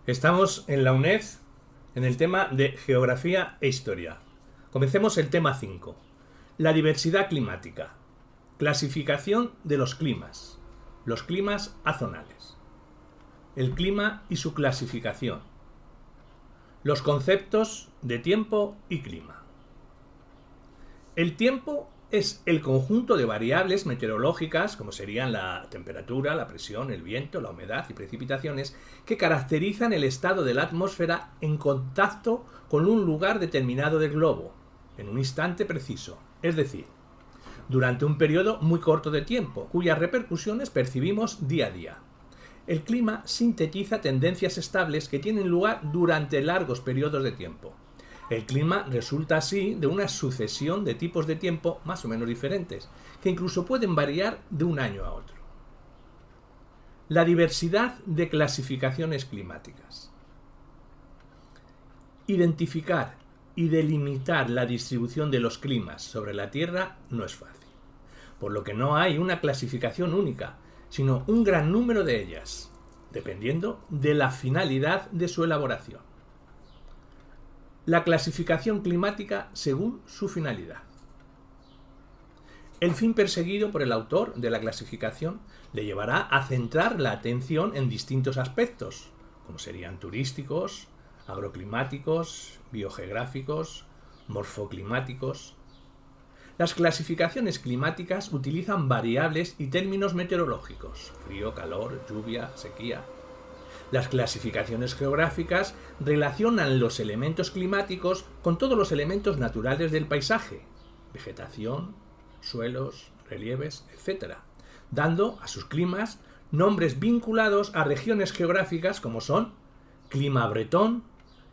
Estamos en la UNED en el tema de Geografía e Historia. Comencemos el tema 5. La diversidad climática. Clasificación de los climas azonales. El clima y su clasificación. Los conceptos de tiempo y clima. El tiempo es el conjunto de variables meteorológicas, como serían la temperatura, la presión, el viento, la humedad y precipitaciones, que caracterizan el estado de la atmósfera en contacto con un lugar determinado del globo, en un instante preciso, es decir, durante un periodo muy corto de tiempo, cuyas repercusiones percibimos día a día. El clima sintetiza tendencias estables que tienen lugar durante largos periodos de tiempo. El clima resulta así de una sucesión de tipos de tiempo más o menos diferentes, que incluso pueden variar de un año a otro. La diversidad de clasificaciones climáticas. Identificar y delimitar la distribución de los climas sobre la Tierra no es fácil, por lo que no hay una clasificación única, sino un gran número de ellas, dependiendo de la finalidad de su elaboración. La clasificación climática según su finalidad. El fin perseguido por el autor de la clasificación le llevará a centrar la atención en distintos aspectos, como serían turísticos, agroclimáticos, biogeográficos, morfoclimáticos. Las clasificaciones climáticas utilizan variables y términos meteorológicos: frío, calor, lluvia, sequía. Las clasificaciones geográficas relacionan los elementos climáticos con todos los elementos naturales del paisaje, vegetación, suelos, relieves, etc., dando a sus climas nombres vinculados a regiones geográficas como son clima bretón,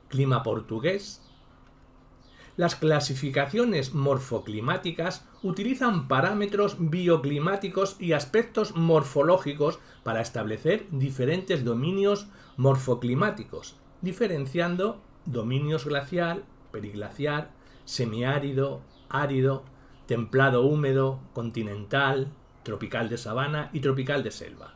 clima portugués. Las clasificaciones morfoclimáticas utilizan parámetros bioclimáticos y aspectos morfológicos para establecer diferentes dominios morfoclimáticos, diferenciando dominios glacial, periglacial, semiárido, árido, templado húmedo, continental, tropical de sabana y tropical de selva.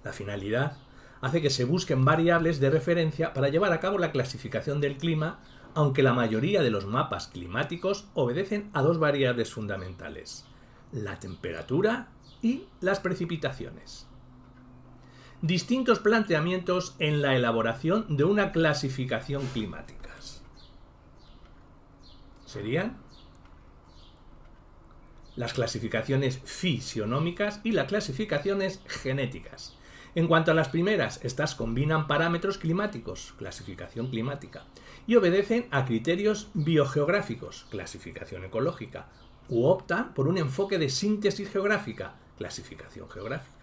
La finalidad hace que se busquen variables de referencia para llevar a cabo la clasificación del clima, aunque la mayoría de los mapas climáticos obedecen a dos variables fundamentales: la temperatura y las precipitaciones. Distintos planteamientos en la elaboración de una clasificación climática. Serían las clasificaciones fisionómicas y las clasificaciones genéticas. En cuanto a las primeras, estas combinan parámetros climáticos, clasificación climática, y obedecen a criterios biogeográficos, clasificación ecológica, u optan por un enfoque de síntesis geográfica, clasificación geográfica.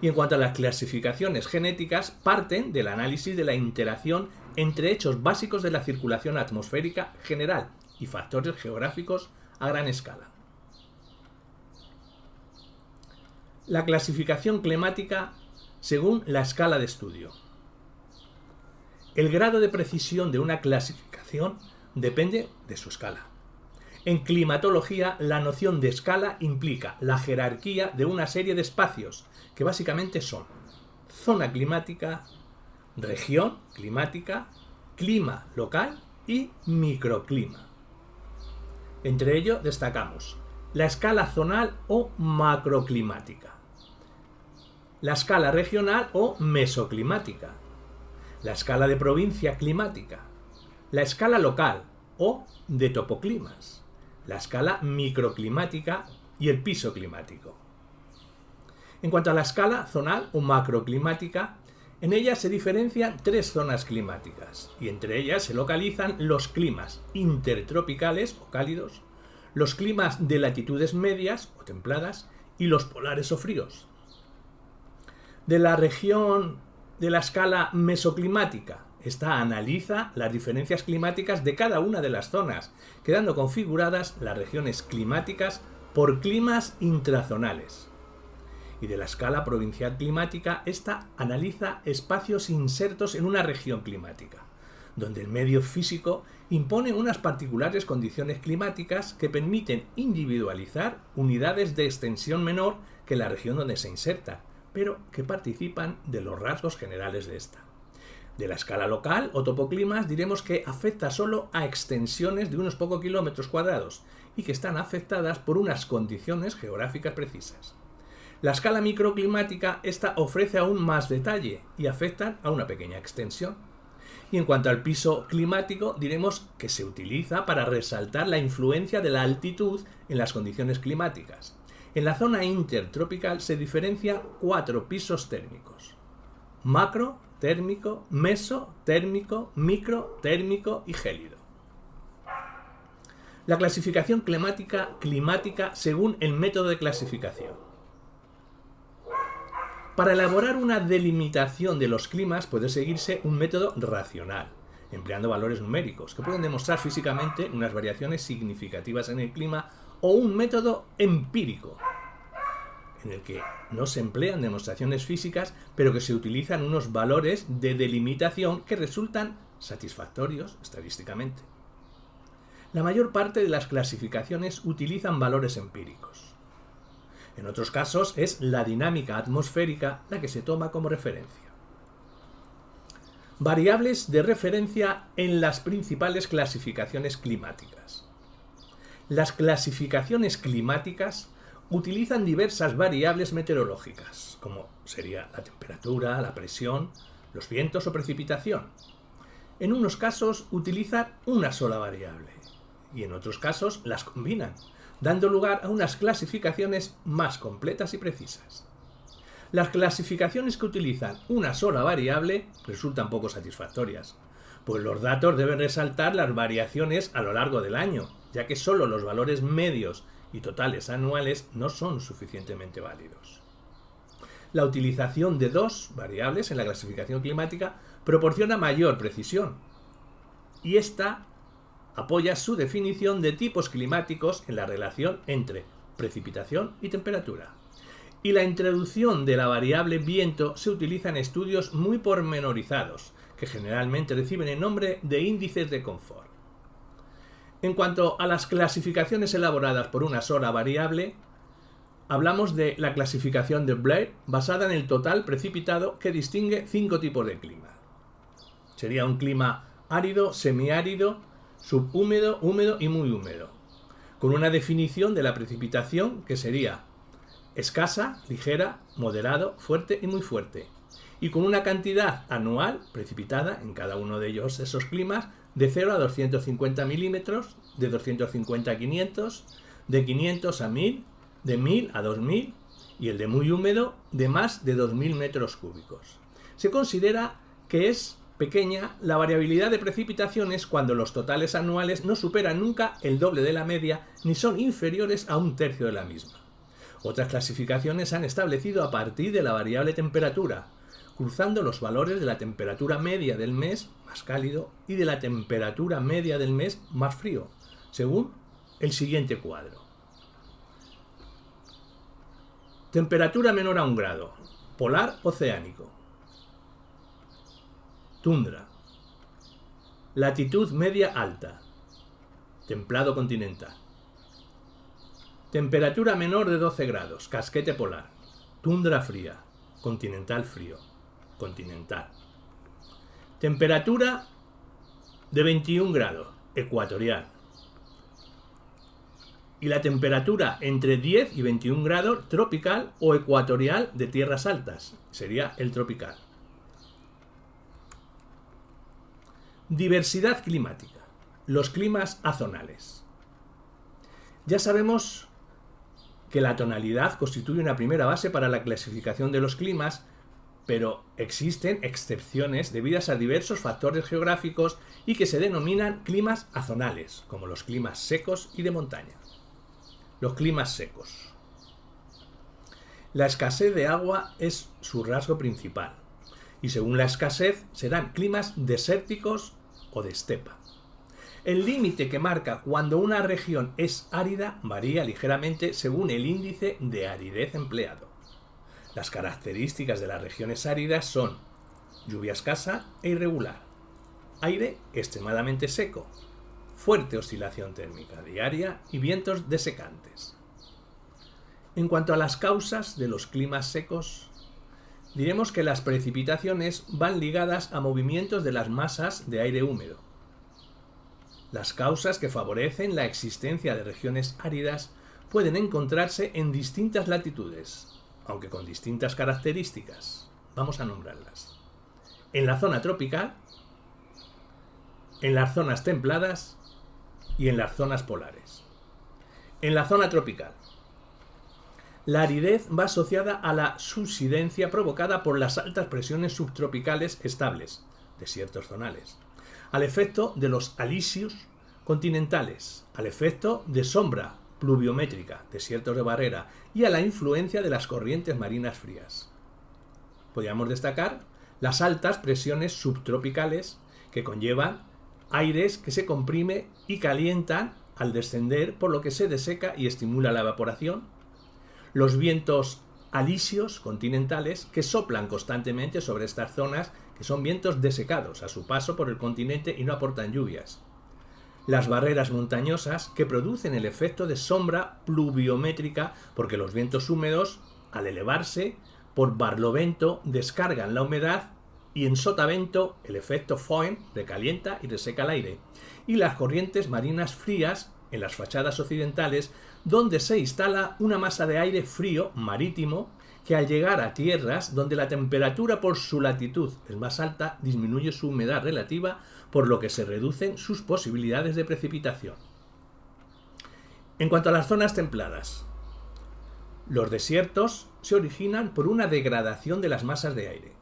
Y en cuanto a las clasificaciones genéticas, parten del análisis de la interacción entre hechos básicos de la circulación atmosférica general y factores geográficos a gran escala. La clasificación climática según la escala de estudio. El grado de precisión de una clasificación depende de su escala. En climatología, la noción de escala implica la jerarquía de una serie de espacios, que básicamente son zona climática, región climática, clima local y microclima. Entre ellos destacamos la escala zonal o macroclimática, la escala regional o mesoclimática, la escala de provincia climática, la escala local o de topoclimas, la escala microclimática y el piso climático. En cuanto a la escala zonal o macroclimática, en ella se diferencian tres zonas climáticas y entre ellas se localizan los climas intertropicales o cálidos, los climas de latitudes medias o templadas y los polares o fríos. De la región de la escala mesoclimática, esta analiza las diferencias climáticas de cada una de las zonas, quedando configuradas las regiones climáticas por climas intrazonales. Y de la escala provincial climática, esta analiza espacios insertos en una región climática, donde el medio físico impone unas particulares condiciones climáticas que permiten individualizar unidades de extensión menor que la región donde se inserta, pero que participan de los rasgos generales de esta. De la escala local o topoclimas diremos que afecta solo a extensiones de unos pocos kilómetros cuadrados y que están afectadas por unas condiciones geográficas precisas. La escala microclimática, esta ofrece aún más detalle y afecta a una pequeña extensión. Y en cuanto al piso climático, diremos que se utiliza para resaltar la influencia de la altitud en las condiciones climáticas. En la zona intertropical se diferencian 4 pisos térmicos: macro, térmico, meso, térmico, micro, térmico y gélido. La clasificación climática según el método de clasificación. Para elaborar una delimitación de los climas puede seguirse un método racional, empleando valores numéricos, que pueden demostrar físicamente unas variaciones significativas en el clima, o un método empírico, en el que no se emplean demostraciones físicas, pero que se utilizan unos valores de delimitación que resultan satisfactorios estadísticamente. La mayor parte de las clasificaciones utilizan valores empíricos. En otros casos es la dinámica atmosférica la que se toma como referencia. Variables de referencia en las principales clasificaciones climáticas. Las clasificaciones climáticas utilizan diversas variables meteorológicas, como sería la temperatura, la presión, los vientos o precipitación. En unos casos utilizan una sola variable y en otros casos las combinan, dando lugar a unas clasificaciones más completas y precisas. Las clasificaciones que utilizan una sola variable resultan poco satisfactorias, pues los datos deben resaltar las variaciones a lo largo del año, ya que solo los valores medios y totales anuales no son suficientemente válidos. La utilización de 2 variables en la clasificación climática proporciona mayor precisión, y esta apoya su definición de tipos climáticos en la relación entre precipitación y temperatura. Y la introducción de la variable viento se utiliza en estudios muy pormenorizados, que generalmente reciben el nombre de índices de confort. En cuanto a las clasificaciones elaboradas por una sola variable, hablamos de la clasificación de Blair, basada en el total precipitado, que distingue 5 tipos de clima. Sería un clima árido, semiárido, subhúmedo, húmedo y muy húmedo, con una definición de la precipitación que sería escasa, ligera, moderado, fuerte y muy fuerte, y con una cantidad anual precipitada en cada uno de esos climas de 0 a 250 milímetros, de 250 a 500, de 500 a 1000, de 1000 a 2000 y el de muy húmedo de más de 2000 metros cúbicos. Se considera que es pequeña la variabilidad de precipitaciones cuando los totales anuales no superan nunca el doble de la media ni son inferiores a 1/3 de la misma. Otras clasificaciones se han establecido a partir de la variable temperatura, cruzando los valores de la temperatura media del mes más cálido y de la temperatura media del mes más frío, según el siguiente cuadro. Temperatura menor a 1 grado, polar oceánico. Tundra. Latitud media alta, templado continental. Temperatura menor de 12 grados, casquete polar. Tundra fría, continental frío, continental. Temperatura de 21 grados, ecuatorial. Y la temperatura entre 10 y 21 grados, tropical o ecuatorial de tierras altas, sería el tropical. Diversidad climática. Los climas azonales. Ya sabemos que la tonalidad constituye una primera base para la clasificación de los climas, pero existen excepciones debidas a diversos factores geográficos y que se denominan climas azonales, como los climas secos y de montaña. Los climas secos. La escasez de agua es su rasgo principal, y según la escasez serán climas desérticos o de estepa. El límite que marca cuando una región es árida varía ligeramente según el índice de aridez empleado. Las características de las regiones áridas son lluvia escasa e irregular, aire extremadamente seco, fuerte oscilación térmica diaria y vientos desecantes. En cuanto a las causas de los climas secos, diremos que las precipitaciones van ligadas a movimientos de las masas de aire húmedo. Las causas que favorecen la existencia de regiones áridas pueden encontrarse en distintas latitudes, aunque con distintas características. Vamos a nombrarlas. En la zona tropical, en las zonas templadas y en las zonas polares. En la zona tropical, la aridez va asociada a la subsidencia provocada por las altas presiones subtropicales estables, desiertos zonales, al efecto de los alisios continentales, al efecto de sombra pluviométrica, desiertos de barrera, y a la influencia de las corrientes marinas frías. Podríamos destacar las altas presiones subtropicales que conllevan aires que se comprime y calientan al descender, por lo que se deseca y estimula la evaporación, los vientos alisios continentales que soplan constantemente sobre estas zonas, que son vientos desecados a su paso por el continente y no aportan lluvias, las barreras montañosas que producen el efecto de sombra pluviométrica porque los vientos húmedos, al elevarse por barlovento, descargan la humedad y en sotavento el efecto Foehn recalienta y reseca el aire, y las corrientes marinas frías en las fachadas occidentales, donde se instala una masa de aire frío marítimo que al llegar a tierras donde la temperatura por su latitud es más alta disminuye su humedad relativa, por lo que se reducen sus posibilidades de precipitación. En cuanto a las zonas templadas, los desiertos se originan por una degradación de las masas de aire,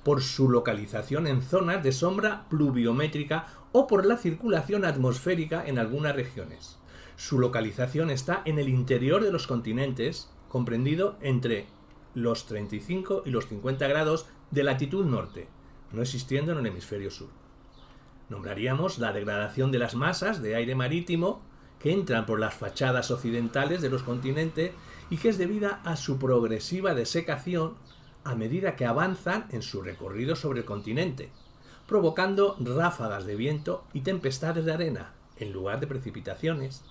por su localización en zonas de sombra pluviométrica o por la circulación atmosférica en algunas regiones. Su localización está en el interior de los continentes, comprendido entre los 35 y los 50 grados de latitud norte, no existiendo en el hemisferio sur. Nombraríamos la degradación de las masas de aire marítimo que entran por las fachadas occidentales de los continentes y que es debida a su progresiva desecación a medida que avanzan en su recorrido sobre el continente, provocando ráfagas de viento y tempestades de arena en lugar de precipitaciones.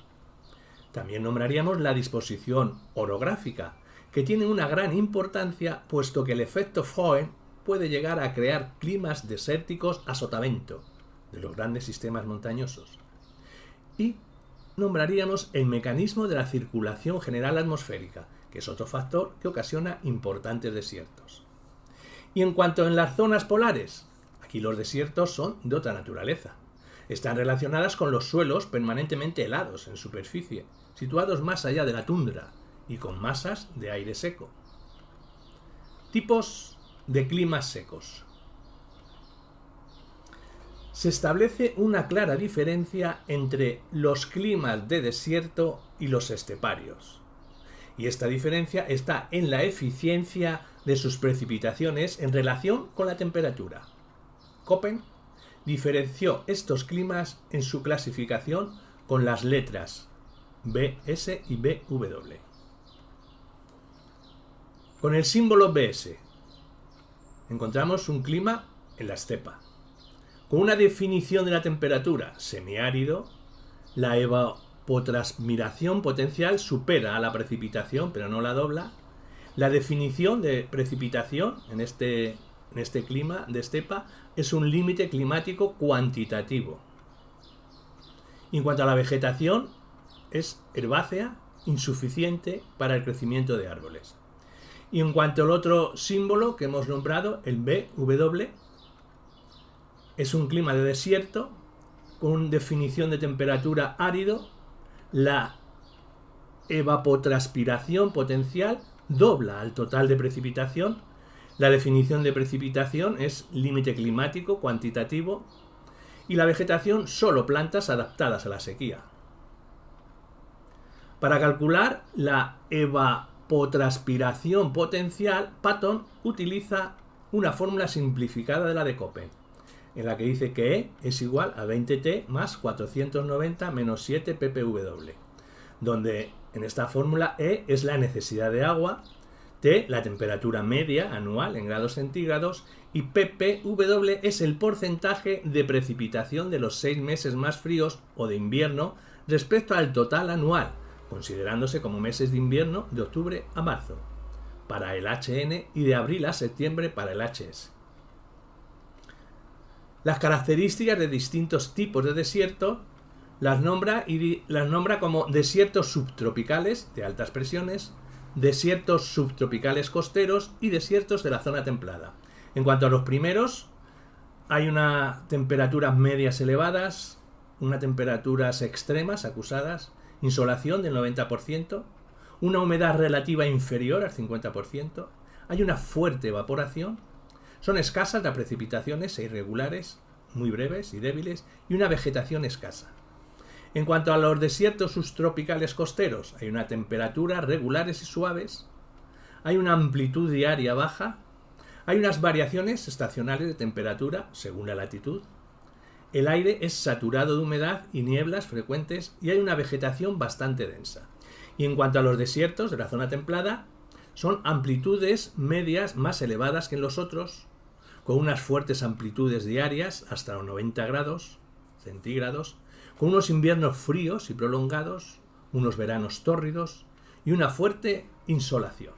También nombraríamos la disposición orográfica, que tiene una gran importancia puesto que el efecto Foehn puede llegar a crear climas desérticos a sotavento de los grandes sistemas montañosos. Y nombraríamos el mecanismo de la circulación general atmosférica, que es otro factor que ocasiona importantes desiertos. Y en cuanto a las zonas polares, aquí los desiertos son de otra naturaleza. Están relacionadas con los suelos permanentemente helados en superficie, situados más allá de la tundra y con masas de aire seco. Tipos de climas secos. Se establece una clara diferencia entre los climas de desierto y los esteparios. Y esta diferencia está en la eficiencia de sus precipitaciones en relación con la temperatura. Köppen diferenció estos climas en su clasificación con las letras BS y BW. Con el símbolo BS encontramos un clima en la estepa. Con una definición de la temperatura semiárido, la evapotranspiración potencial supera a la precipitación, pero no la dobla. La definición de precipitación en este clima de estepa es un límite climático cuantitativo. En cuanto a la vegetación, es herbácea, insuficiente para el crecimiento de árboles. Y en cuanto al otro símbolo que hemos nombrado, el BW, es un clima de desierto con definición de temperatura árido. La evapotranspiración potencial dobla al total de precipitación. La definición de precipitación es límite climático cuantitativo y la vegetación solo plantas adaptadas a la sequía. Para calcular la evapotranspiración potencial, Patton utiliza una fórmula simplificada de la de Köppen, en la que dice que E es igual a 20T más 490 menos 7 ppw, donde en esta fórmula E es la necesidad de agua, T la temperatura media anual en grados centígrados y ppw es el porcentaje de precipitación de los 6 meses más fríos o de invierno respecto al total anual, considerándose como meses de invierno de octubre a marzo. para el HN y de abril a septiembre para el HS. Las características de distintos tipos de desierto las nombra como desiertos subtropicales de altas presiones, desiertos subtropicales costeros y desiertos de la zona templada. En cuanto a los primeros, hay unas temperaturas medias elevadas, unas temperaturas extremas acusadas, insolación del 90%, una humedad relativa inferior al 50%, hay una fuerte evaporación, son escasas las precipitaciones e irregulares, muy breves y débiles, y una vegetación escasa. En cuanto a los desiertos subtropicales costeros, hay una temperatura regulares y suaves, hay una amplitud diaria baja, hay unas variaciones estacionales de temperatura según la latitud, el aire es saturado de humedad y nieblas frecuentes y hay una vegetación bastante densa. Y en cuanto a los desiertos de la zona templada, son amplitudes medias más elevadas que en los otros, con unas fuertes amplitudes diarias hasta los 90 grados centígrados, con unos inviernos fríos y prolongados, unos veranos tórridos y una fuerte insolación.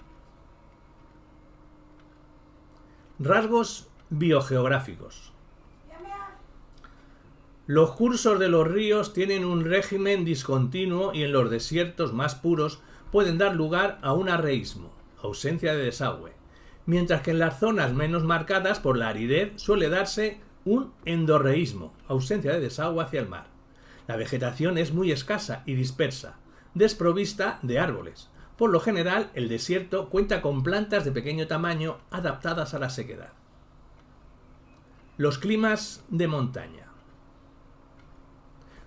Rasgos biogeográficos. Los cursos de los ríos tienen un régimen discontinuo y en los desiertos más puros pueden dar lugar a un arreísmo, ausencia de desagüe, mientras que en las zonas menos marcadas por la aridez suele darse un endorreísmo, ausencia de desagüe hacia el mar. La vegetación es muy escasa y dispersa, desprovista de árboles. Por lo general, el desierto cuenta con plantas de pequeño tamaño adaptadas a la sequedad. Los climas de montaña.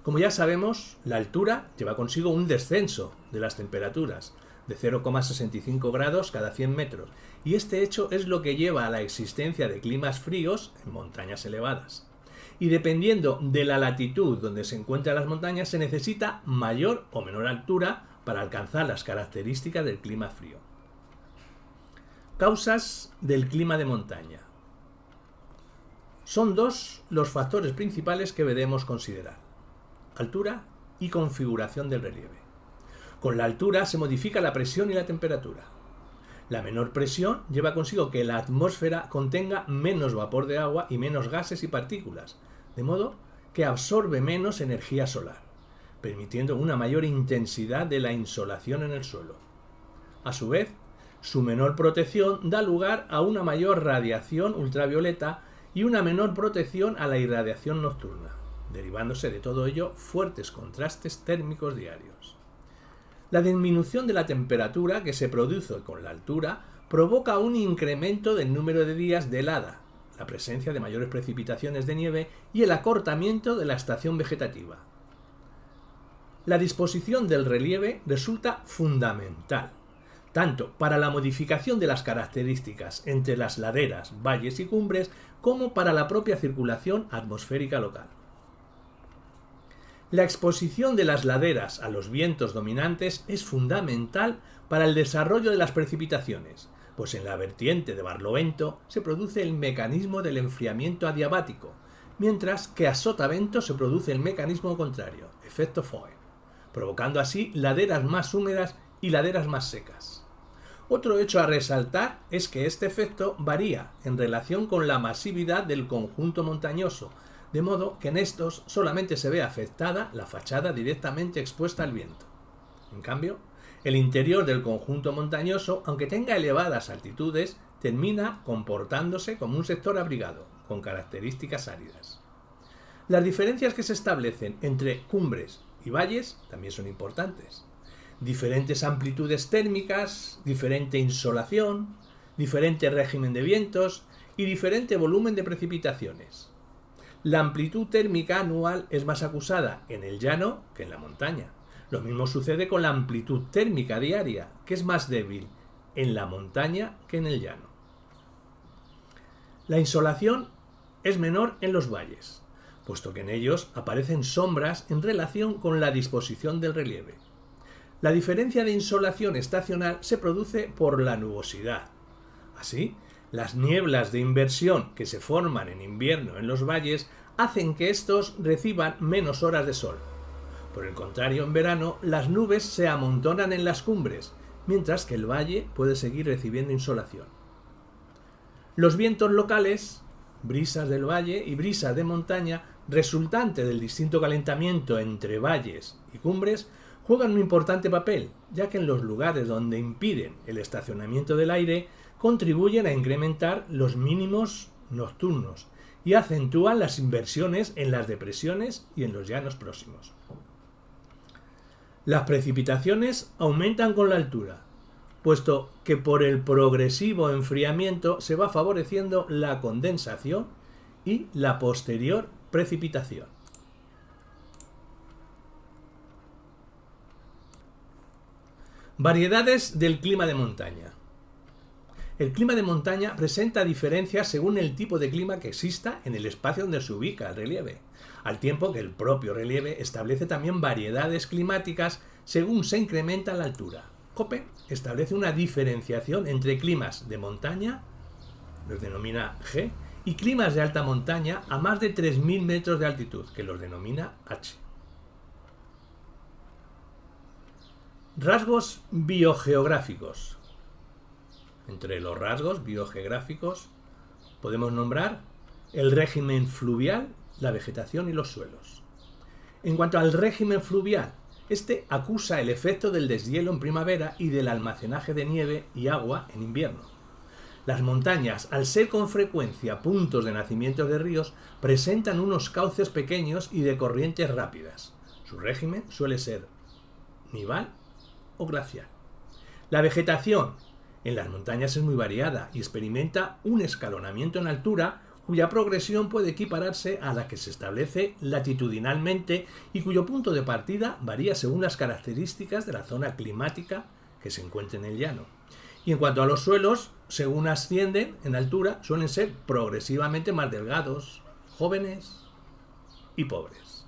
Como ya sabemos, la altura lleva consigo un descenso de las temperaturas de 0,65 grados cada 100 metros, y este hecho es lo que lleva a la existencia de climas fríos en montañas elevadas. Y dependiendo de la latitud donde se encuentran las montañas, se necesita mayor o menor altura para alcanzar las características del clima frío. Causas del clima de montaña. Son dos los factores principales que debemos considerar: altura y configuración del relieve. Con la altura se modifica la presión y la temperatura. La menor presión lleva consigo que la atmósfera contenga menos vapor de agua y menos gases y partículas, de modo que absorbe menos energía solar, permitiendo una mayor intensidad de la insolación en el suelo. A su vez, su menor protección da lugar a una mayor radiación ultravioleta y una menor protección a la irradiación nocturna, derivándose de todo ello fuertes contrastes térmicos diarios. La disminución de la temperatura que se produce con la altura provoca un incremento del número de días de helada, la presencia de mayores precipitaciones de nieve y el acortamiento de la estación vegetativa. La disposición del relieve resulta fundamental, tanto para la modificación de las características entre las laderas, valles y cumbres, como para la propia circulación atmosférica local. La exposición de las laderas a los vientos dominantes es fundamental para el desarrollo de las precipitaciones, pues en la vertiente de Barlovento se produce el mecanismo del enfriamiento adiabático, mientras que a Sotavento se produce el mecanismo contrario, efecto Foehn, provocando así laderas más húmedas y laderas más secas. Otro hecho a resaltar es que este efecto varía en relación con la masividad del conjunto montañoso, de modo que en estos solamente se ve afectada la fachada directamente expuesta al viento. En cambio, el interior del conjunto montañoso, aunque tenga elevadas altitudes, termina comportándose como un sector abrigado, con características áridas. Las diferencias que se establecen entre cumbres y valles también son importantes. Diferentes amplitudes térmicas, diferente insolación, diferente régimen de vientos y diferente volumen de precipitaciones. La amplitud térmica anual es más acusada en el llano que en la montaña. Lo mismo sucede con la amplitud térmica diaria, que es más débil en la montaña que en el llano. La insolación es menor en los valles, puesto que en ellos aparecen sombras en relación con la disposición del relieve. La diferencia de insolación estacional se produce por la nubosidad. Así, las nieblas de inversión que se forman en invierno en los valles hacen que estos reciban menos horas de sol. Por el contrario, en verano, las nubes se amontonan en las cumbres, mientras que el valle puede seguir recibiendo insolación. Los vientos locales, brisas del valle y brisas de montaña, resultante del distinto calentamiento entre valles y cumbres, juegan un importante papel, ya que en los lugares donde impiden el estacionamiento del aire, contribuyen a incrementar los mínimos nocturnos y acentúan las inversiones en las depresiones y en los llanos próximos. Las precipitaciones aumentan con la altura, puesto que por el progresivo enfriamiento se va favoreciendo la condensación y la posterior precipitación. Variedades del clima de montaña. El clima de montaña presenta diferencias según el tipo de clima que exista en el espacio donde se ubica el relieve, al tiempo que el propio relieve establece también variedades climáticas según se incrementa la altura. Köppen establece una diferenciación entre climas de montaña, los denomina G, y climas de alta montaña a más de 3.000 metros de altitud, que los denomina H. Rasgos biogeográficos. Entre los rasgos biogeográficos podemos nombrar el régimen fluvial, la vegetación y los suelos. En cuanto al régimen fluvial, este acusa el efecto del deshielo en primavera y del almacenaje de nieve y agua en invierno. Las montañas, al ser con frecuencia puntos de nacimiento de ríos, presentan unos cauces pequeños y de corrientes rápidas. Su régimen suele ser nival o glacial. La vegetación en las montañas es muy variada y experimenta un escalonamiento en altura cuya progresión puede equipararse a la que se establece latitudinalmente y cuyo punto de partida varía según las características de la zona climática que se encuentre en el llano. Y en cuanto a los suelos, según ascienden en altura, suelen ser progresivamente más delgados, jóvenes y pobres.